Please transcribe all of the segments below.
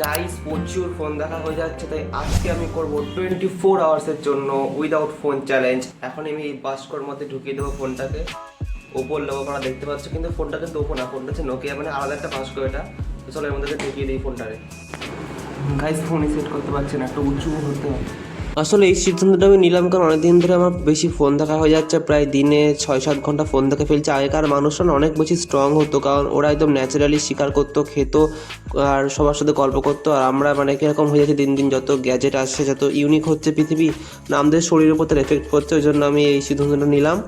Guys প্রচুর phone দেখা হয়ে যাচ্ছে, তাই আজকে আমি করব 24 আওয়ার্সের জন্য উইদাউট ফোন চ্যালেঞ্জ। এখন আমি এই বাস্কর মধ্যে ঢুকিয়ে দেবো ফোনটাকে। ওপর লোক আপনারা দেখতে পাচ্ছ, কিন্তু ফোনটা কিন্তু ওপর না, ফোনটা হচ্ছে নোকিয়া, মানে আলাদা একটা বাস্কর এটা। তো চলো এর মধ্যে ঢুকিয়ে দিই ফোনটাকে। গাইস ফোনই সেট করতে পারছি না, একটু উঁচু হতে হবে। আসলে এই সিদ্ধান্তটা আমি নিলাম কারণ অনেকদিন ধরে আমার বেশি ফোন দেখা হয়ে যাচ্ছে, প্রায় দিনে 6-7 ঘন্টা ফোন দেখে ফেলছে। আগেকার মানুষরা অনেক বেশি স্ট্রং হতো, কারণ ওরা একদম ন্যাচারালি শিকার করতো, খেত আর সবার সাথে গল্প করতো। আর আমরা মানে কীরকম হয়ে যাচ্ছে দিন দিন, যত গ্যাজেট আসছে, যত ইউনিক হচ্ছে পৃথিবী, না আমাদের শরীরের উপর তার এফেক্ট করছে। ওই জন্য আমি এই সিদ্ধান্তটা নিলাম।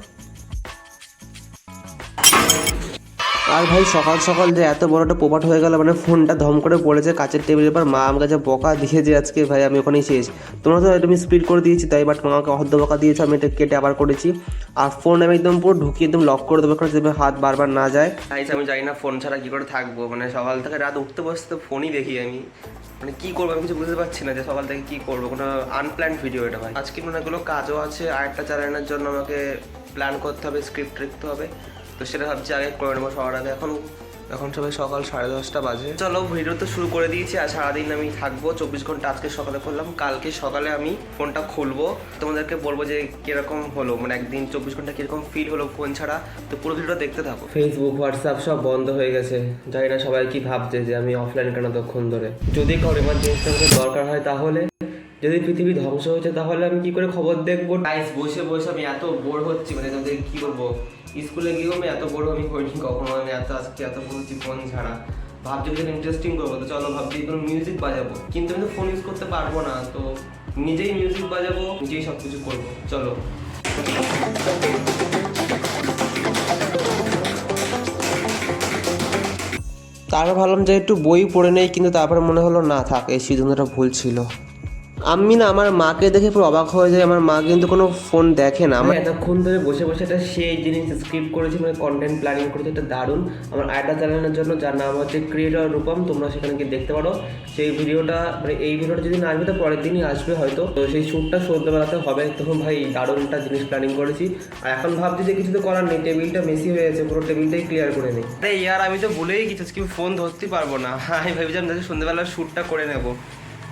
আর ভাই সকাল সকাল যে এত বড় একটা পোপাট হয়ে গেল, মানে ফোনটা ধম করে পড়েছে কাচের টেবিলের পর। মা আমাকে যা বকা দিয়েছে আজকে, ভাই আমি ওখানেই শেষ। তোমরা তো আমি স্পিড করে দিয়েছি তাই, বাট মা আমাকে অর্ধ বকা দিয়েছে, আমি এটা কেটে আবার করেছি। আর ফোন আমি একদম পুরো ঢুকিয়ে একদম লক করে দেবো, কারণ যাতে হাত বারবার না যায়। তাই আমি জানি না ফোন ছাড়া কী করে থাকবো, মানে সকাল থেকে রাত উঠতে বসতে ফোনই দেখি আমি। মানে কী করবো আমি কিছু বুঝতে পারছি না যে সকাল থেকে কী করবো, কোনো আনপ্ল্যান্ড ভিডিও এটা ভাই। আজকে অনেকগুলো কাজও আছে, আরেকটা চ্যানেলের জন্য আমাকে প্ল্যান করতে হবে, স্ক্রিপ্ট লিখতে হবে। তো সেটা ভাবছি আগে করে নেবো সবার আগে। এখন সবাই সকাল 10:30 বাজে। চলো ভিডিও তো শুরু করে দিয়েছি। আর সারাদিন আমি থাকবো 24 ঘন্টা। আজকে সকালে করলাম, কালকে সকালে আমি ফোনটা খুলবো, তোমাদেরকে বলবো যে কিরকম হলো, মানে একদিন 24 ঘন্টা কিরকম ফিল হলো ফোন ছাড়া। তো পুরো ভিডিওটা দেখতে থাকো। ফেসবুক হোয়াটসঅ্যাপ সব বন্ধ হয়ে গেছে, জানি না সবাই কি ভাবছে যে আমি অফলাইন কেন তখন ধরে। যদি কারোর এমার্জেন্সি দরকার হয় তাহলে, যদি পৃথিবী ধ্বংস হয়েছে তাহলে আমি কি করে খবর দেখবো। গাইস বসে বসে আমি এত বোর হচ্ছি, মানে তোমাদের কি বলবো, স্কুলে গিয়েও আমি এত বোর আমি হইনি কখনো। আমি আজকে এত বলছি ফোন ছাড়া। ভাবছি কিছু ইন্টারেস্টিং করবো, তো চলো ভাবছি কোনো মিউজিক বাজাবো, কিন্তু আমি তো ফোন ইউজ করতে পারবো না। তো নিজেই মিউজিক বাজাবো, নিজেই সব কিছু করবো। চলো তারপর ভাবলাম যে একটু বই পড়ে নেই, কিন্তু তারপরে মনে হলো না থাক, এই সিদ্ধান্তটা ভুল ছিল। আমি না আমার মাকে দেখে পুরো অবাক হয়ে যায়। আমার মা কিন্তু কোনো ফোন দেখে না। আমি এতক্ষণ ধরে বসে বসে একটা সেই জিনিস স্ক্রিপ্ট করেছি, মানে কন্টেন্ট প্ল্যানিং করেছি, এটা দারুণ। আমার আরেকটা চ্যানেলের জন্য, যার নাম হচ্ছে ক্রিয়েটর রূপম, তোমরা সেখানে গিয়ে দেখতে পারো। সেই ভিডিওটা, মানে এই ভিডিওটা যদি না আসবে তো পরের দিনই আসবে হয়তো। তো সেই শ্যুটটা সন্ধ্যেবেলাতে হবে। তখন ভাই দারুণ একটা জিনিস প্ল্যানিং করেছি। আর এখন ভাবছি যে কিছু তো করার নেই, টেবিলটা মেসি হয়ে গেছে, পুরো টেবিলটাই ক্লিয়ার করে নেই। আরে ইয়ার আমি তো ভুলেই গেছি আজকে ফোন ধরতে পারবো না। আমি ভেবেছিলাম যে সন্ধ্যেবেলা শ্যুটটা করে নেবো।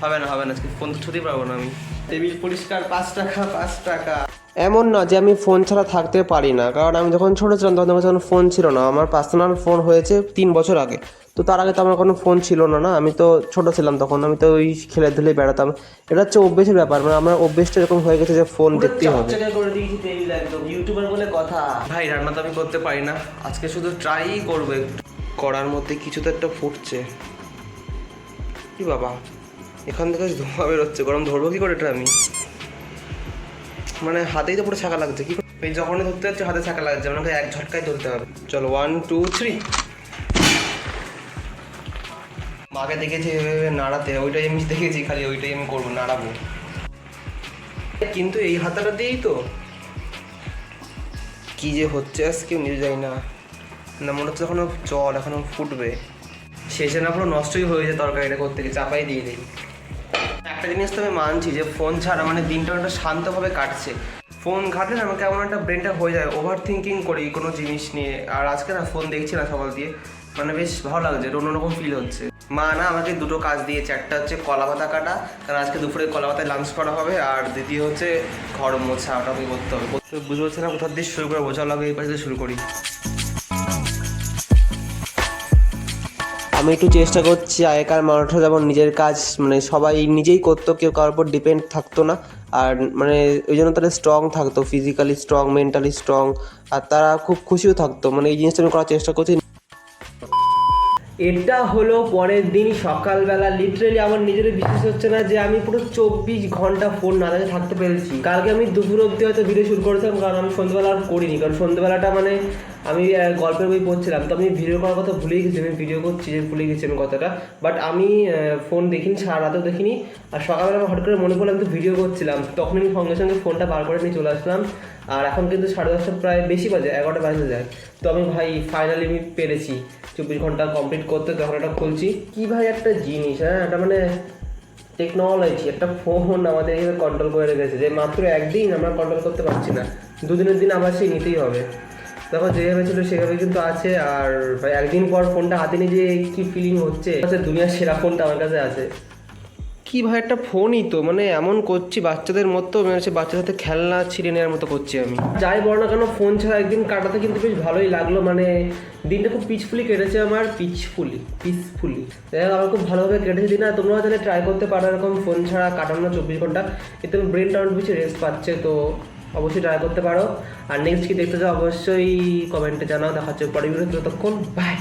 হবে না আজকে ফোন তো ছুতেই পারবো না আমি। টেবিল পরিষ্কার 5 টাকা 5 টাকা। এমন না যে আমি ফোন ছাড়া থাকতে পারি না, কারণ আমি যখন ছোটো ছিলাম তখন আমার যখন ফোন ছিল না। আমার পার্সোনাল ফোন হয়েছে 3 বছর আগে। তো তার আগে তো আমার কোনো ফোন ছিল না। না আমি তো ছোটো ছিলাম তখন, আমি তো ওই খেলে ধুলে বেড়াতাম। এটা হচ্ছে অভ্যেসের ব্যাপার, মানে আমার অভ্যেসটা এরকম হয়ে গেছে যে ফোন দেখতেই হবে। করে দিয়েছি টেবিল একদম ইউটিউবার বলে কথা। ভাই রান্না তো আমি করতে পারি না, আজকে শুধু ট্রাইই করবো। করার মধ্যে কিছু তো একটা ফুটছে। কি বাবা, এখান থেকে ধোঁয়া বেরোচ্ছে, গরম ধরবো কি করে এটা আমি? মানে হাতেই তো পুরো ছাকা লাগছে। কি এই যখনই ধরতে যাচ্ছে হাতে ছাকা লাগছে, আমাকে এক ঝটকায় ধরতে হবে। চলো 1 2 3। মাকে দেখেছি এভাবে নাড়াতে, ওইটাই আমি দেখেছি, খালি ওইটাই আমি করবো, নাড়াবো। কিন্তু এই হাতাটা দিয়েই তো কি যে হচ্ছে আজকে নিজে যাই না। না মনে হচ্ছে এখনো জল এখনো ফুটবে, শেষে না পুরো নষ্টই হয়ে যায় তরকারিটা করতে গিয়ে, চাপাই দিয়ে দিই। একটা জিনিস তো আমি মানছি যে ফোন ছাড়া মানে দিনটা একটা শান্তভাবে কাটছে। ফোন ঘাটলে না আমাকে এমন একটা ব্রেনটা হয়ে যায়, ওভার থিঙ্কিং করি কোনো জিনিস নিয়ে। আর আজকে না ফোন দেখছি না সকাল দিয়ে, মানে বেশ ভালো লাগছে, অন্যরকম ফিল হচ্ছে। মা না আমাকে দুটো কাজ দিয়েছে, একটা হচ্ছে কলা পাতা কাটা, কারণ আজকে দুপুরে কলা পাতায় লাঞ্চ করা হবে। আর দ্বিতীয় হচ্ছে ঘর মোছা, ওটা আমি করতে হবে। বুঝতে পারছি না কোথার দিয়ে শুরু করবো, চলো আগে এই পাশে শুরু করি। আমি একটু চেষ্টা করছি, আগেকার মানুষরা যেমন নিজের কাজ মানে সবাই নিজেই করতো, কেউ কারোর উপর ডিপেন্ড থাকতো না। আর মানে ওই জন্য তারা স্ট্রং থাকতো, ফিজিক্যালি স্ট্রং, মেন্টালি স্ট্রং, আর তারা খুব খুশিও থাকতো। মানে এই জিনিসটা আমি করার চেষ্টা করছি। এটা হলো পরের দিন সকালবেলা। লিটারেলি আমার নিজের বিশ্বাস হচ্ছে না যে আমি পুরো 24 ঘন্টা ফোন না দেখে থাকতে পেরেছি। কালকে আমি দুপুর অবধি হয়তো ভিডিও শুরু করেছিলাম, কারণ আমি সন্ধ্যেবেলা আর করিনি, কারণ সন্ধ্যেবেলাটা মানে আমি গল্পের বই পড়ছিলাম। তো আমি ভিডিও করার কথা ভুলেই গেছি, আমি ভিডিও করছি যে ভুলে গেছি আমি কথাটা। বাট আমি ফোন দেখিনি, সারা রাতেও দেখিনি। আর সকালবেলা আমার হঠাৎ করে মনে পড়লো আমি তো ভিডিও করছিলাম, তখনই আমি সঙ্গে সঙ্গে ফোনটা বার করে নিয়ে চলে আসলাম। আর এখন কিন্তু 10:30 প্রায় বেশি বাজে, 11টা বাজে যায়। তো আমি ভাই ফাইনালি আমি পেরেছি 24 ঘন্টা কমপ্লিট করতে। তখন এটা খুলছি, কি ভাই একটা জিনিস, হ্যাঁ এটা মানে টেকনোলজি, একটা ফোন আমাদের এখানে কন্ট্রোল করে রেখেছে, যে মাত্র একদিন আমরা কন্ট্রোল করতে পারছি না, দুদিনের দিন আবার সেই নিতেই হবে। দেখো যেভাবে ছিল সেভাবে কিন্তু আছে। আর ভাই একদিন পর ফোনটা হাতে নিয়ে যে কি ফিলিং হচ্ছে, দুনিয়ার সেরা ফোনটা আমার কাছে আছে। কি ভাই একটা ফোনই তো, মানে এমন করছি বাচ্চাদের মতো, মানে সে বাচ্চাদের সাথে খেলনা ছিঁড়ে নেওয়ার মতো করছি আমি। যাই বলো না কেন, ফোন ছাড়া একদিন কাটাতে কিন্তু বেশ ভালোই লাগলো, মানে দিনটা খুব পিসফুলি কেটেছে আমার, পিসফুলি যাই হোক আমার খুব ভালোভাবে কেটেছে দিন। আর তোমরাও তাহলে ট্রাই করতে পারো এরকম ফোন ছাড়া কাটানো 24 ঘন্টা, এতে ব্রেনটা অনেক বেশি রেস্ট পাচ্ছে, তো অবশ্যই ট্রাই করতে পারো। আর নেক্সট কি দেখতে চাও অবশ্যই কমেন্টে জানাও। দেখা হচ্ছে পরের ভিডিওতে, ততক্ষণ বাই।